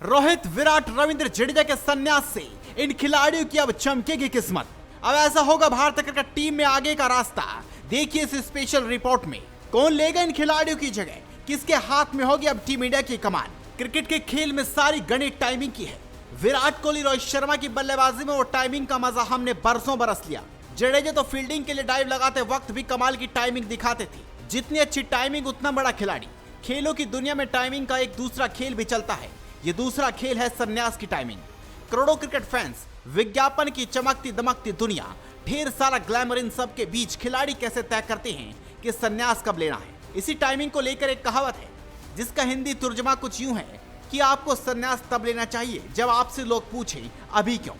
रोहित, विराट, रविंद्र जडेजा के संन्यास से इन खिलाड़ियों की अब चमकेगी किस्मत। अब ऐसा होगा भारतीय क्रिकेट टीम में आगे का रास्ता। देखिए इस स्पेशल रिपोर्ट में कौन लेगा इन खिलाड़ियों की जगह, किसके हाथ में होगी अब टीम इंडिया की कमान। क्रिकेट के खेल में सारी गणित टाइमिंग की है। विराट कोहली, रोहित शर्मा की बल्लेबाजी में वो टाइमिंग का मजा हमने बरसों बरस लिया। जडेजा तो फील्डिंग के लिए डाइव लगाते वक्त भी कमाल की टाइमिंग दिखाते थे। जितनी अच्छी टाइमिंग उतना बड़ा खिलाड़ी। खेलों की दुनिया में टाइमिंग का एक दूसरा खेल भी चलता है। ये दूसरा खेल है संन्यास की टाइमिंग। करोड़ों क्रिकेट फैंस, विज्ञापन की चमकती दमकती दुनिया, ढेर सारा ग्लैमर, इन सब के बीच खिलाड़ी कैसे तय करते हैं कि संन्यास कब लेना है। इसी टाइमिंग को लेकर एक कहावत है जिसका हिंदी तर्जुमा कुछ यूं है कि आपको संन्यास तब लेना चाहिए जब आपसे लोग पूछें अभी क्यों।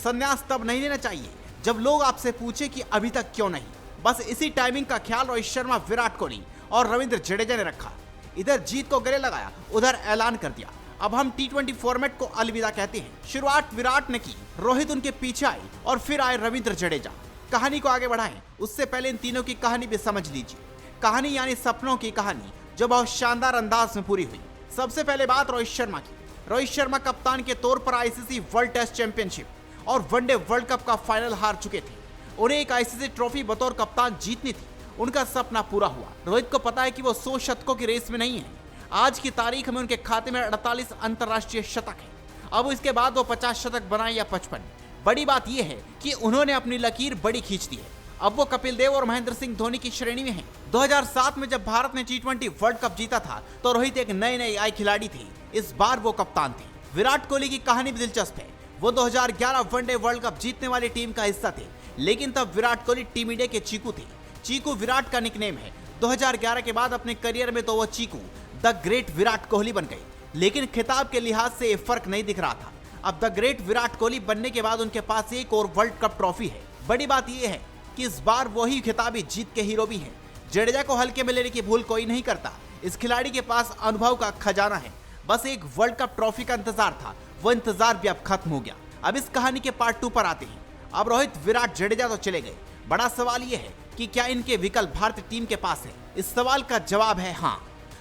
संन्यास तब नहीं लेना चाहिए जब लोग आपसे पूछे कि अभी तक क्यों नहीं। बस इसी टाइमिंग का ख्याल रोहित शर्मा, विराट कोहली और रविंद्र जडेजा ने रखा। इधर जीत को गले लगाया, उधर ऐलान कर दिया अब हम टी20 फॉर्मेट को अलविदा कहते हैं। शुरुआत विराट ने की, रोहित उनके पीछे आए और फिर आए रविंद्र जडेजा। कहानी को आगे बढ़ाएं उससे पहले इन तीनों की कहानी भी समझ लीजिए। कहानी यानी सपनों की कहानी जो बहुत शानदार अंदाज में पूरी हुई। सबसे पहले बात रोहित शर्मा की। रोहित शर्मा कप्तान के तौर पर आईसीसी वर्ल्ड टेस्ट चैंपियनशिप और वनडे वर्ल्ड कप का फाइनल हार चुके थे। उन्हें एक आईसीसी ट्रॉफी बतौर कप्तान जीतनी थी। उनका सपना पूरा हुआ। रोहित को पता है कि वो 100 शतकों की रेस में नहीं है। आज की तारीख में उनके खाते में 48 अंतर्राष्ट्रीय शतक है। अब इसके बाद वो 50 शतक बनाए या 55। बड़ी बात यह है कि उन्होंने अपनी लकीर बड़ी खींच दी है। अब वो कपिल देव और महेंद्र सिंह धोनी की श्रेणी में हैं। 2007 में जब भारत ने टी20 वर्ल्ड कप जीता था तो रोहित एक नए आए खिलाड़ी थे। इस बार वो कप्तान थे। विराट कोहली की कहानी भी दिलचस्प है। वो 2011 वनडे वर्ल्ड कप जीतने वाली टीम का हिस्सा थे, लेकिन तब विराट कोहली टीम इंडिया के चीकू थे। चीकू विराट का निकनेम है। 2011 के बाद अपने करियर में तो वो चीकू द ग्रेट विराट कोहली बन गए, लेकिन खिताब के लिहाज से ये फर्क नहीं दिख रहा था। अब द ग्रेट विराट कोहली बनने के बाद उनके पास एक और वर्ल्ड कप ट्रॉफी है। बड़ी बात यह है कि इस बार वही खिताबी जीत के हीरो भी हैं। जडेजा को हल्के में लेने की भूल कोई नहीं करता। इस खिलाड़ी के पास अनुभव का खजाना है। बस एक वर्ल्ड कप ट्रॉफी का इंतजार था, वो इंतजार भी अब खत्म हो गया। अब इस कहानी के पार्ट 2 पर आते हैं। अब रोहित, विराट, जडेजा तो चले गए। बड़ा सवाल यह है कि क्या इनके विकल्प भारतीय टीम के पास है। इस सवाल का जवाब है हाँ,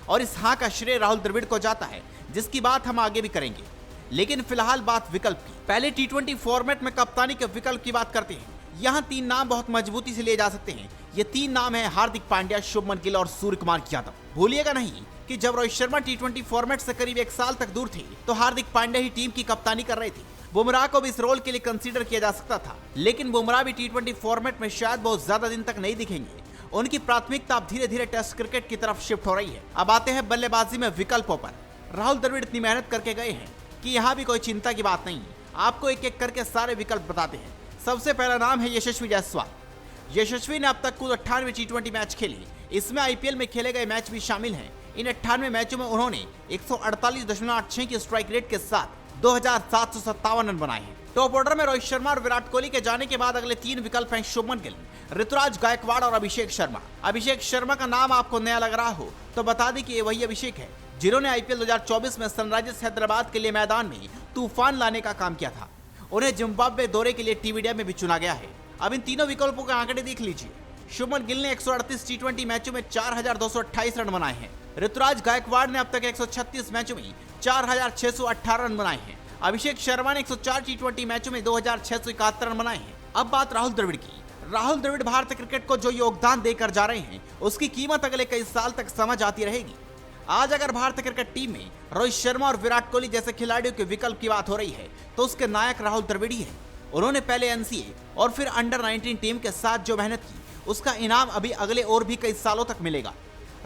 और इस हाँ का श्रेय राहुल द्रविड़ को जाता है, जिसकी बात हम आगे भी करेंगे। लेकिन फिलहाल बात विकल्प की। पहले टी20 फॉर्मेट में कप्तानी के विकल्प की बात करते हैं। यहाँ 3 नाम बहुत मजबूती से लिए जा सकते हैं। ये 3 नाम है हार्दिक पांड्या, शुभमन गिल और सूर्यकुमार यादव। भूलिएगा नहीं कि जब रोहित शर्मा टी20 फॉर्मेट से करीब 1 साल तक दूर थे तो हार्दिक पांड्या ही टीम की कप्तानी कर रहे थे। बुमराह को भी इस रोल के लिए कंसीडर किया जा सकता था, लेकिन बुमराह भी टी20 फॉर्मेट में शायद बहुत ज्यादा दिन तक नहीं दिखेंगे। उनकी प्राथमिकता अब धीरे धीरे टेस्ट क्रिकेट की तरफ शिफ्ट हो रही है। अब आते हैं बल्लेबाजी में विकल्पों पर। राहुल द्रविड़ इतनी मेहनत करके गए हैं कि यहाँ भी कोई चिंता की बात नहीं है। आपको एक एक करके सारे विकल्प बताते हैं। सबसे पहला नाम है यशस्वी जायसवाल। यशस्वी ने अब तक कुल 98 टी20 मैच खेले। इसमें आईपीएल में खेले गए मैच भी शामिल हैं। इन 98 मैचों में उन्होंने 148.86 की स्ट्राइक रेट के साथ 2757 रन बनाए हैं। टॉप ऑर्डर में रोहित शर्मा और विराट कोहली के जाने के बाद अगले 3 विकल्प हैं शुभमन गिल, ऋतुराज गायकवाड़ और अभिषेक शर्मा। अभिषेक शर्मा का नाम आपको नया लग रहा हो तो बता दें कि ये वही अभिषेक है जिन्होंने आईपीएल 2024 में सनराइजर्स हैदराबाद के लिए मैदान में तूफान लाने का काम किया था। उन्हें जिम्बाब्वे दौरे के लिए टीम इंडिया में भी चुना गया है। अब इन तीनों विकल्पों के आंकड़े देख लीजिए। शुभमन गिल ने 138 टी20 मैचों में 4228 रन बनाए हैं। ऋतुराज गायकवाड़ ने अब तक 136 मैचों में 4618 रन बनाए हैं। अभिषेक शर्मा ने 104 टी20 मैचों में 2671 रन बनाए हैं। अब बात राहुल द्रविड़ की। राहुल द्रविड़ भारतीय क्रिकेट को जो योगदान देकर जा रहे हैं उसकी कीमत अगले कई साल तक समझ आती रहेगी। आज अगर भारतीय क्रिकेट टीम में रोहित शर्मा और विराट कोहली जैसे खिलाड़ियों के विकल्प की बात हो रही है तो उसके नायक राहुल द्रविड़ ही है। उन्होंने पहले एनसीए और फिर अंडर 19 टीम के साथ जो मेहनत की उसका इनाम अभी अगले और भी कई सालों तक मिलेगा।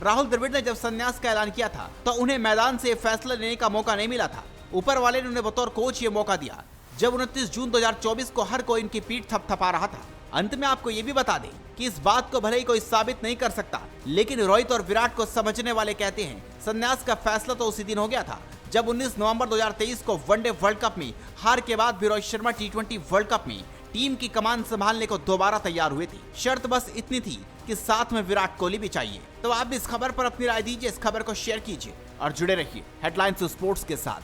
राहुल द्रविड़ ने जब संन्यास का ऐलान किया था तो उन्हें मैदान से फैसला लेने का मौका नहीं मिला था। ऊपर वाले ने उन्हें बतौर कोच ये मौका दिया जब 29 जून 2024 को हर कोई इनकी पीठ थपथपा रहा था। अंत में आपको ये भी बता दें कि इस बात को भले ही कोई साबित नहीं कर सकता, लेकिन रोहित और विराट को समझने वाले कहते हैं संन्यास का फैसला तो उसी दिन हो गया था जब 19 नवंबर 2023 को वनडे वर्ल्ड कप में हार के बाद भी रोहित शर्मा टी20 वर्ल्ड कप में टीम की कमान संभालने को दोबारा तैयार हुए थे। शर्त बस इतनी थी कि साथ में विराट कोहली भी चाहिए। तो आप भी इस खबर पर अपनी राय दीजिए, इस खबर को शेयर कीजिए और जुड़े रहिए हेडलाइंस स्पोर्ट्स के साथ।